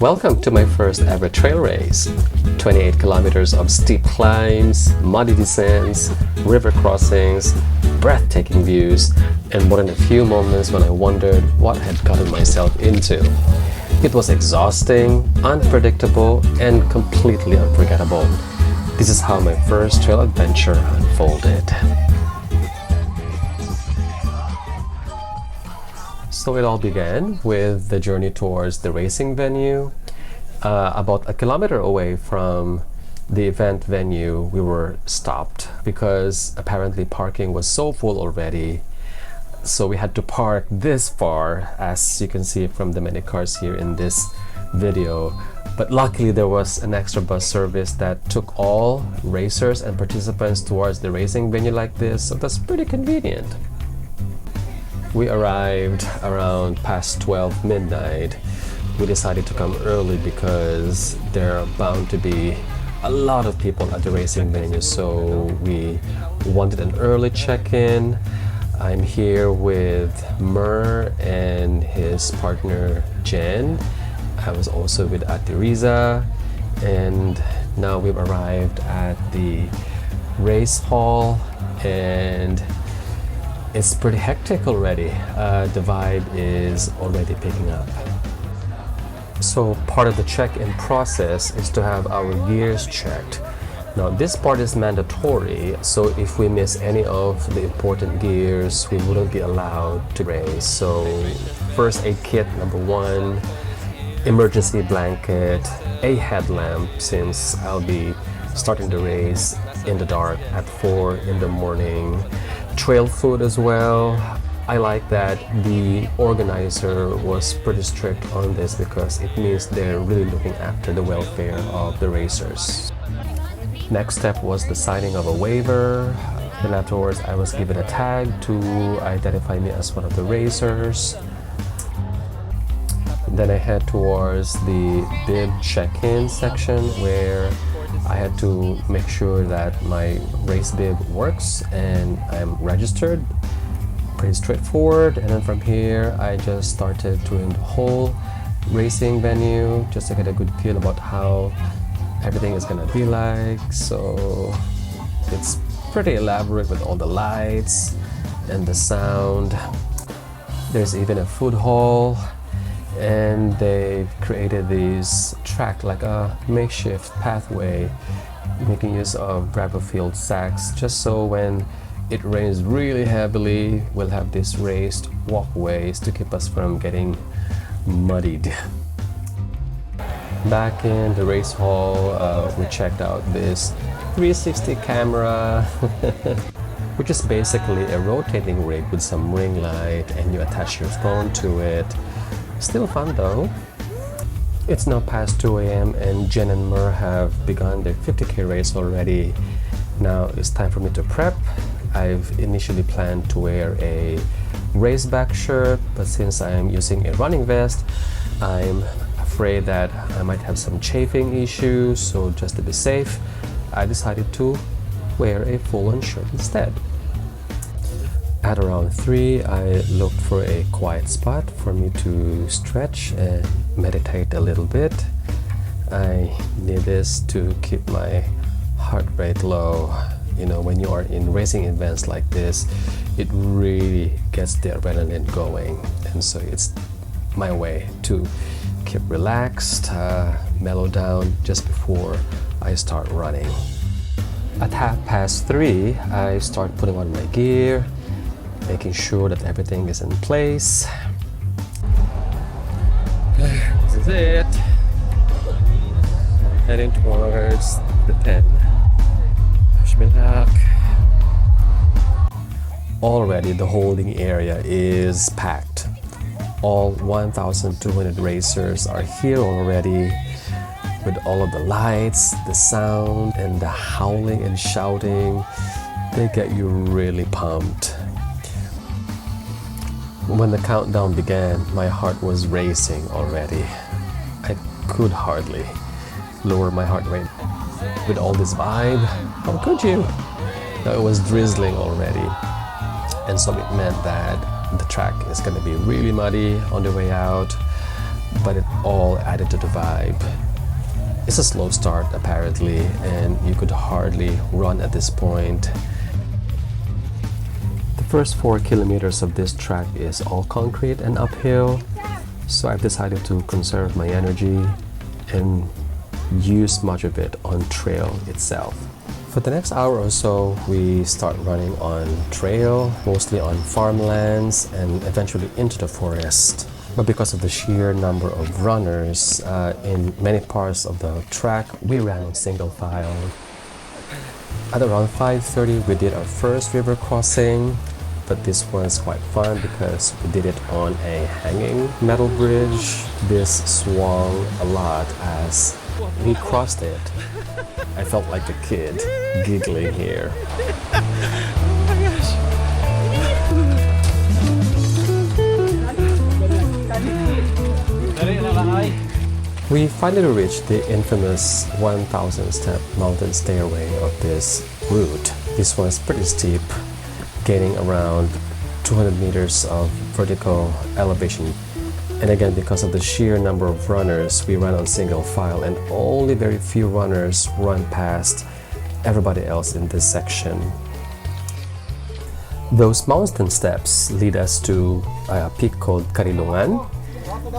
Welcome to my first ever trail race. 28 kilometers of steep climbs, muddy descents, river crossings, breathtaking views, and more than a few moments when I wondered what I had gotten myself into. It was exhausting, unpredictable, and completely unforgettable. This is how my first trail adventure unfolded. So it all began with the journey towards the racing venue. About a kilometer away from the event venue, we were stopped because apparently parking was so full already. So we had to park this far, as you can see from the many cars here in this video. But luckily there was an extra bus service that took all racers and participants towards the racing venue like this, so that's pretty convenient. We arrived around past 12 midnight. We decided to come early because there are bound to be a lot of people at the racing venue, so we wanted an early check-in. I'm here with Mer and his partner Jen. I was also with Ate Riza, and now we've arrived at the race hall, and it's pretty hectic already. The vibe is already picking up. So part of the check-in process is to have our gears checked. Now this part is mandatory, so if we miss any of the important gears, we wouldn't be allowed to race. So first aid kit number 1, emergency blanket, a headlamp since I'll be starting the race in the dark at 4 in the morning, trail food as well. I like that the organizer was pretty strict on this because it means they're really looking after the welfare of the racers. Next step was the signing of a waiver. Then afterwards I was given a tag to identify me as one of the racers. Then I head towards the bib check-in section where I had to make sure that my race bib works and I'm registered. Pretty straightforward, and then from here I just started touring the whole racing venue just to get a good feel about how everything is gonna be like. So it's pretty elaborate with all the lights and the sound. There's even a food hall, and they've created this track like a makeshift pathway making use of gravel field sacks, just so when it rains really heavily we'll have these raised walkways to keep us from getting muddied. Back in the race hall, we checked out this 360 camera which is basically a rotating rig with some ring light, and you attach your phone to it. Still fun though. It's now past 2 a.m. and Jen and Mer have begun their 50k race already. Now it's time for me to prep. I've initially planned to wear a raceback shirt, but since I'm using a running vest, I'm afraid that I might have some chafing issues, so just to be safe, I decided to wear a full-on shirt instead. At around 3, I looked for a quiet spot for me to stretch and meditate a little bit. I need this to keep my heart rate low. You know, when you are in racing events like this, it really gets the adrenaline going, and so it's my way to keep relaxed, mellow down just before I start running. At 3:30, I start putting on my gear, making sure that everything is in place. This is it. Heading towards the pen. Wish me luck. Already the holding area is packed. All 1,200 racers are here already, with all of the lights, the sound, and the howling and shouting. They get you really pumped. When the countdown began, my heart was racing already. I could hardly lower my heart rate. With all this vibe, how could you? Now it was drizzling already, and so it meant that the track is going to be really muddy on the way out. but it all added to the vibe. It's a slow start apparently, and you could hardly run at this point. The first 4 kilometers of this track is all concrete and uphill, so I've decided to conserve my energy and use much of it on trail itself. For the next hour or so, we start running on trail, mostly on farmlands and eventually into the forest. But because of the sheer number of runners in many parts of the track, we ran in single file. At around 5:30, we did our first river crossing, but this was quite fun because we did it on a hanging metal bridge. This swung a lot as we crossed it. I felt like a kid giggling here. We finally reached the infamous 1,000 step mountain stairway of this route. This was pretty steep, gaining around 200 meters of vertical elevation. And again, because of the sheer number of runners, we ran on single file and only very few runners run past everybody else in this section. Those mountain steps lead us to a peak called Karilungan.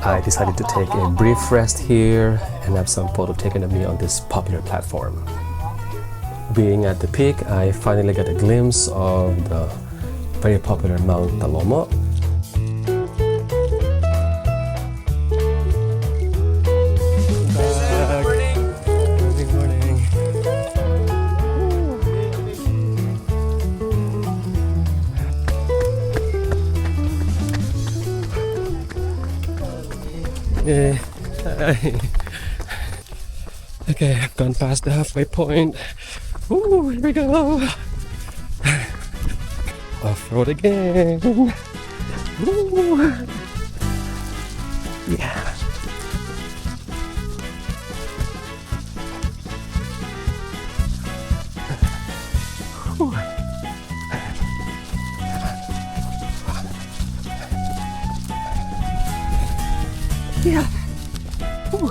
I decided to take a brief rest here and have some photo taken of me on this popular platform. Being at the peak, I finally got a glimpse of the very popular Mount Talomo. Okay, I've gone past the halfway point. Ooh, here we go. Off-road again. Ooh. Yeah. Ooh. Yeah. Ooh.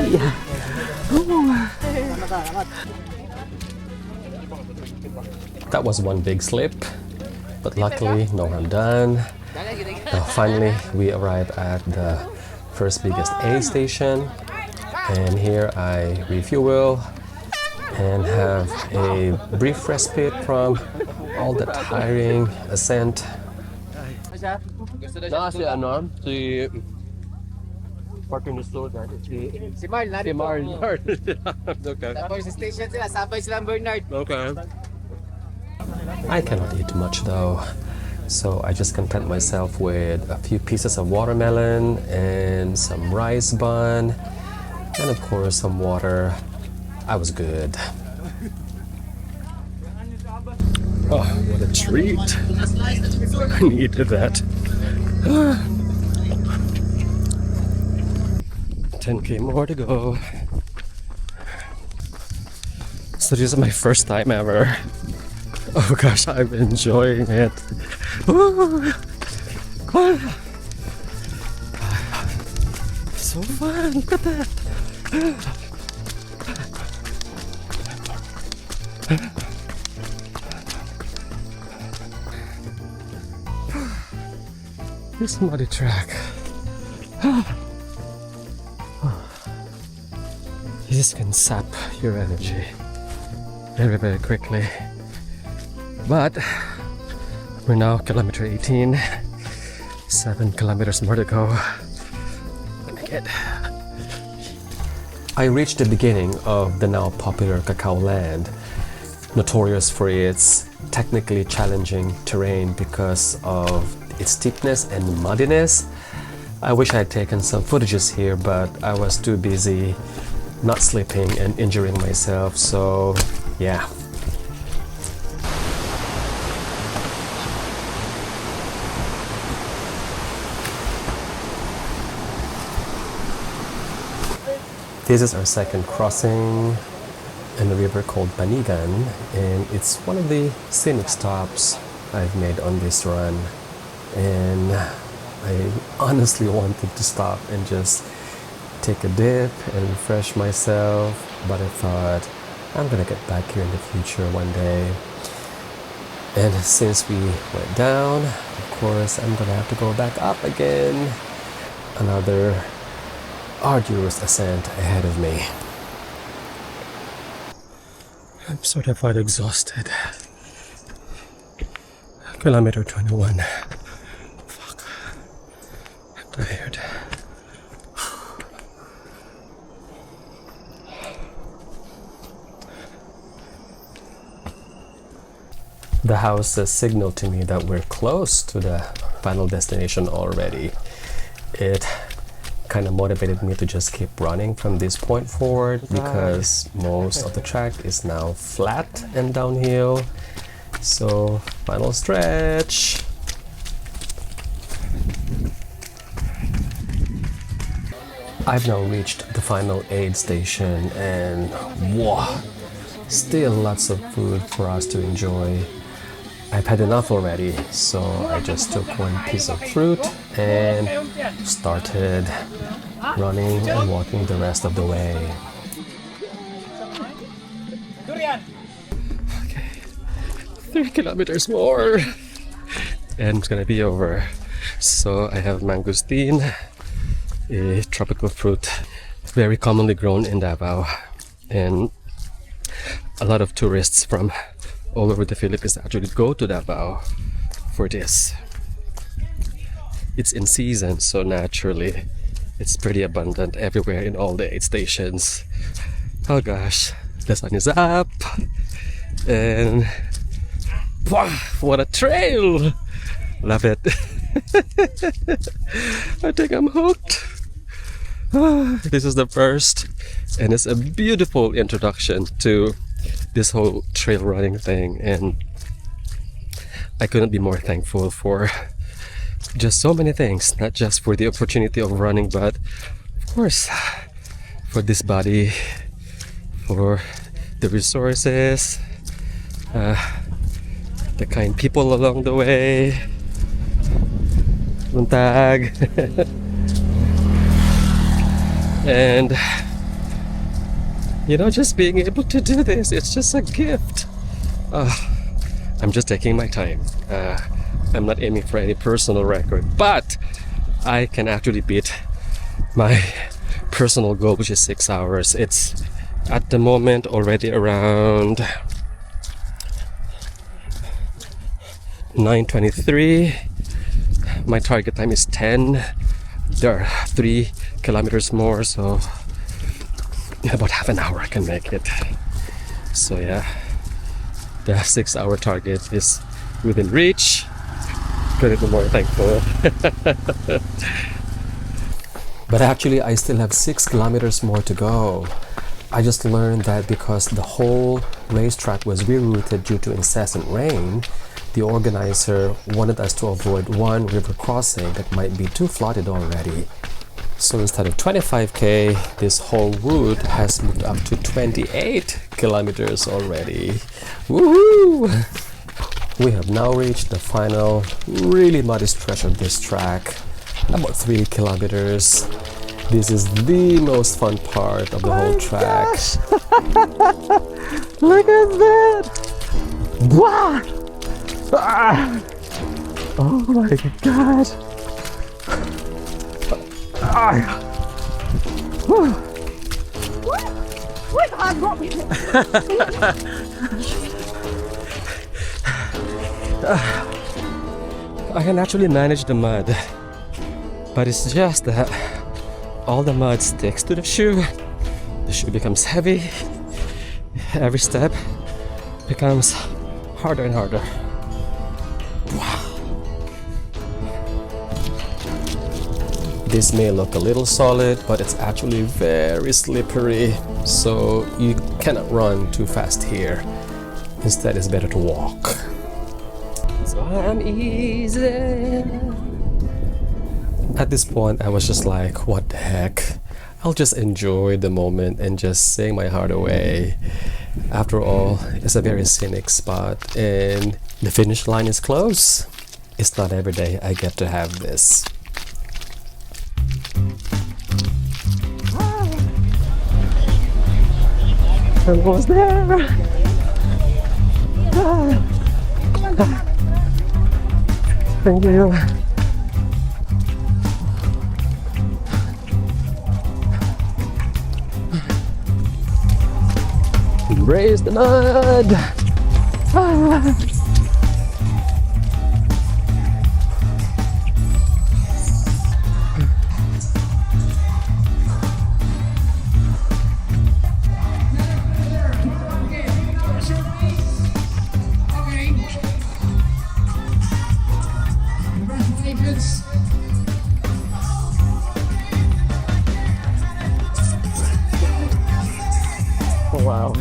Yeah. That was one big slip, but luckily no harm done. Finally, we arrive at the first biggest aid station, and here I refuel and have a brief respite from all the tiring ascent. Si Marl, Si Marl. Okay. Tapos sa station sila, sabay silang Bernard. Okay. I cannot eat much though, so I just content myself with a few pieces of watermelon and some rice bun, and of course some water. I was good. Oh, what a treat! I needed that. 10K more to go. So this is my first time ever. Oh gosh, I'm enjoying it. Woo! So fun, look at that. This muddy track. This can sap your energy very, very quickly. But we're now kilometer 18, 7 kilometers more to go. Make it. I reached the beginning of the now popular Cacao Land, notorious for its technically challenging terrain because of its steepness and muddiness. I wish I had taken some footages here, but I was too busy not sleeping and injuring myself, so yeah. This is our second crossing in a river called Panigan, and it's one of the scenic stops I've made on this run. And I honestly wanted to stop and just take a dip and refresh myself, but I thought I'm gonna get back here in the future one day. And since we went down, of course I'm gonna have to go back up again. Another arduous ascent ahead of me. I'm certified exhausted. Kilometer 21. Fuck. I'm tired. The houses signal to me that we're close to the final destination already. It kind of motivated me to just keep running from this point forward because most of the track is now flat and downhill. So, final stretch. I've now reached the final aid station, and wow, still lots of food for us to enjoy. I've had enough already, so I just took one piece of fruit and started running and walking the rest of the way. Okay, 3 kilometers more and it's gonna be over. So I have mangosteen, a tropical fruit very commonly grown in Davao, and a lot of tourists from all over the Philippines actually go to Davao for this. It's in season, so naturally it's pretty abundant everywhere in all the 8 stations. Oh gosh, the sun is up and wow, what a trail! Love it. I think I'm hooked. This is the first, and it's a beautiful introduction to this whole trail running thing, and I couldn't be more thankful for just so many things, not just for the opportunity of running, but of course for this body, for the resources, the kind people along the way. Buntag. And you know, just being able to do this, it's just a gift. I'm just taking my time. I'm not aiming for any personal record, but I can actually beat my personal goal, which is 6 hours. It's at the moment already around 9:23. My target time is 10. There are 3 kilometers more, so in about half an hour I can make it. So yeah, the 6 hour target is within reach. Couldn't be more thankful. But actually I still have 6 kilometers more to go. I just learned that because the whole racetrack was rerouted due to incessant rain, the organizer wanted us to avoid one river crossing that might be too flooded already. So instead of 25k, this whole route has moved up to 28 kilometers already. Woohoo! We have now reached the final, really muddy stretch of this track, about 3 kilometers. This is the most fun part of the whole track. Look at that! Wow! Ah! Oh my god! Ah! Wait, I've got me. I can actually manage the mud, but it's just that all the mud sticks to the shoe becomes heavy, every step becomes harder and harder. This may look a little solid, but it's actually very slippery, so you cannot run too fast here. Instead, it's better to walk. So I'm easy. At this point, I was just like, what the heck? I'll just enjoy the moment and just sing my heart away. After all, it's a very scenic spot and the finish line is close. It's not every day I get to have this. Almost there. Thank you. Embrace the mud. Wow.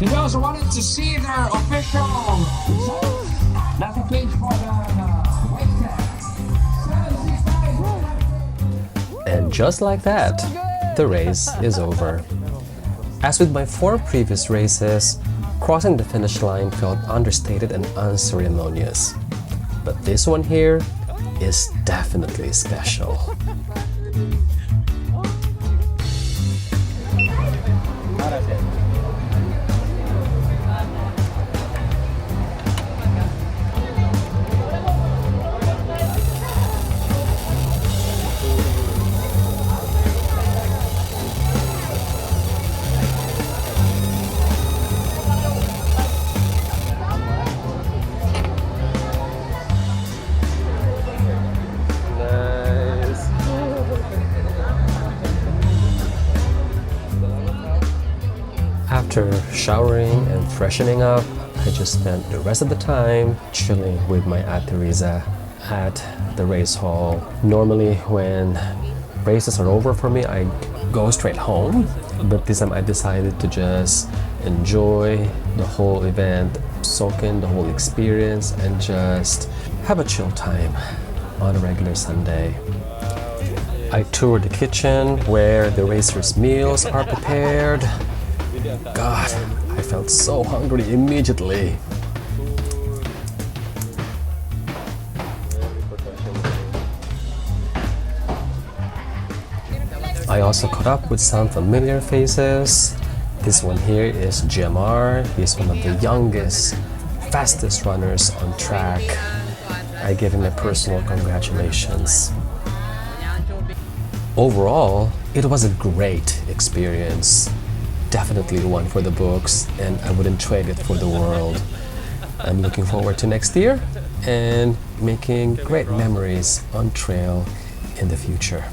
We also wanted to see their official that's a page for the weight test. And just like that, the race is over. As with my 4 previous races, crossing the finish line felt understated and unceremonious. But this one here is definitely special. After showering and freshening up, I just spent the rest of the time chilling with my Aunt Teresa at the race hall. Normally when races are over for me, I go straight home, but this time I decided to just enjoy the whole event, soak in the whole experience, and just have a chill time on a regular Sunday. I toured the kitchen where the racers' meals are prepared. God, I felt so hungry immediately. I also caught up with some familiar faces. This one here is GMR. He's one of the youngest, fastest runners on track. I give him a personal congratulations. Overall, it was a great experience. Definitely one for the books, and I wouldn't trade it for the world. I'm looking forward to next year and making great memories on trail in the future.